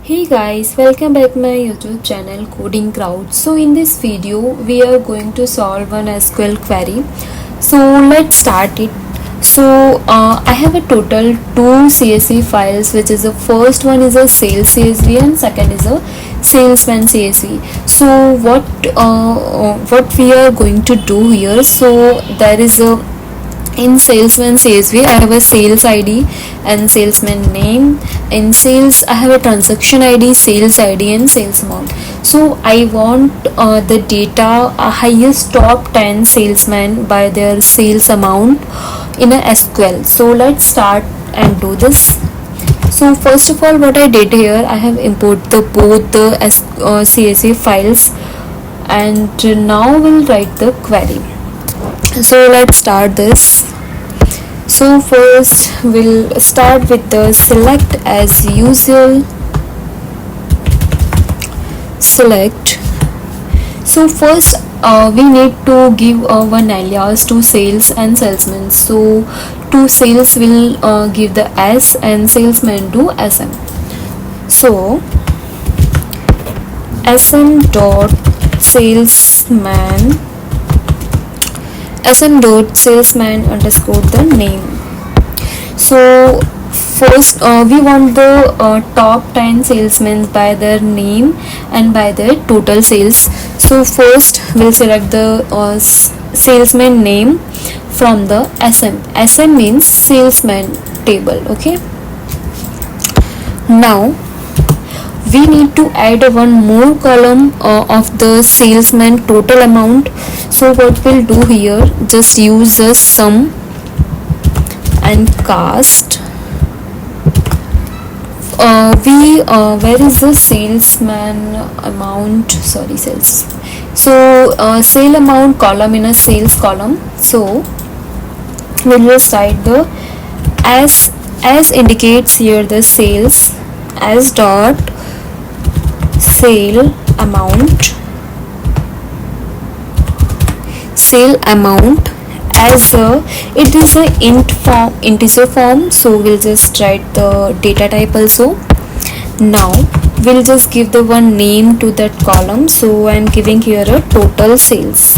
Hey guys, welcome back my YouTube channel Coding Crowd. So in this video we are going to solve one SQL query. So let's start it. So I have a total two CSV files, which is the first one is a sales CSV and second is a salesman CSV. So what we are going to do here, so there is a in salesman CSV I have a sales ID and salesman name. In sales I have a transaction ID, sales ID and sales amount. So I want the data highest top 10 salesmen by their sales amount in a SQL. So let's start and do this. So first of all, what I did here, I have imported both the CSV files, and now we'll write the query. So let's start this. So first we'll start with the select as usual. Select. So first we need to give one alias to sales and salesman. So to sales will give the S and salesman to SM. So SM dot salesman sm.salesman underscore the name. So first we want the top 10 salesmen by their name and by their total sales. So first we'll select the salesman name from the SM means salesman table. Okay, now we need to add one more column of the salesman total amount. So what we'll do here, just use the sum and cast. Where is the salesman amount? Sorry, sales. So sale amount column in a sales column. So we'll just write the as indicates here the sales as dot sale amount as it is a integer form, so we'll just write the data type also. Now we'll just give the one name to that column, so I'm giving here a total sales.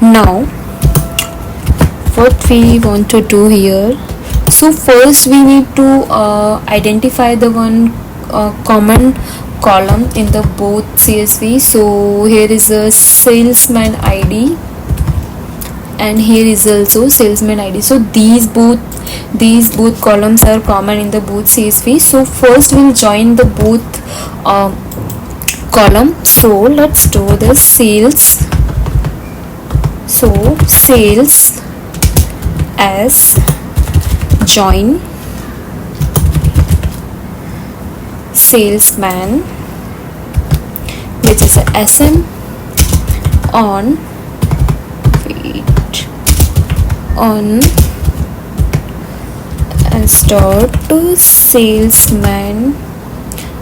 Now what we want to do here, so first we need to identify the one common column in the both CSV. So here is a salesman ID and here is also salesman ID. So these both columns are common in the both CSV. So first we'll join the both column. So let's do this sales. So sales as join salesman, which is a SM on as dot salesman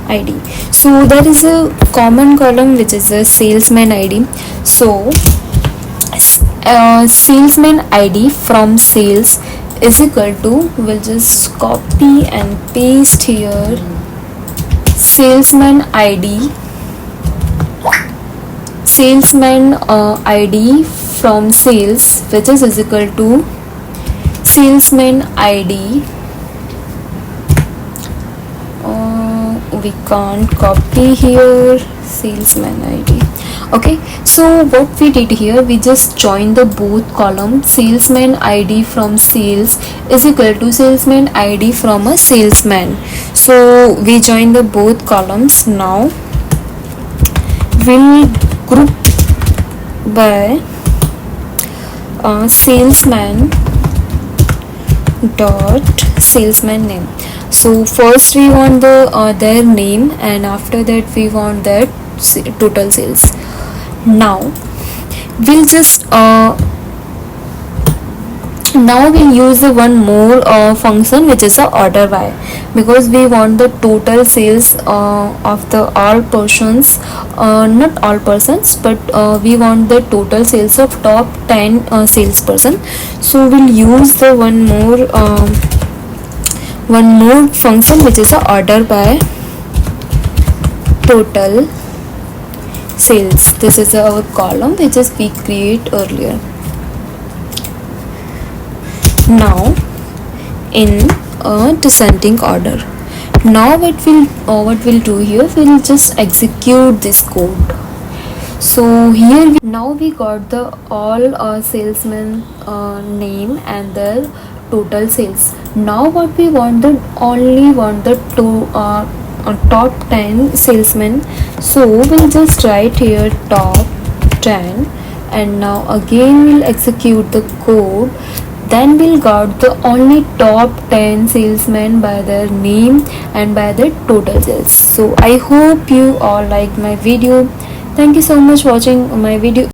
ID. So there is a common column which is a salesman ID. So salesman ID from sales is equal to, we'll just copy and paste here, salesman ID from sales, which is equal to salesman ID. We can't copy here salesman ID. Okay, so what we did here, we just joined the both column. Salesman ID from sales is equal to salesman ID from a salesman. So we join the both columns. Now we'll group by salesman dot salesman name. So first we want the their name, and after that we want their total sales. Now we'll just now we'll use the one more function, which is the order by, because we want the total sales of the all persons, not all persons, but we want the total sales of top 10 salesperson. So we'll use the one more one more function which is a order by total sales. This is our column which is we create earlier. Now in a descending order. Now what we'll do here, we'll just execute this code. So here now we got the all salesman name and the total sales. Now what we want, the only want the top 10 salesmen. So we'll just write here top 10, and now again we'll execute the code. Then we'll got the only top 10 salesmen by their name and by their total sales. So I hope you all like my video. Thank you so much for watching my video.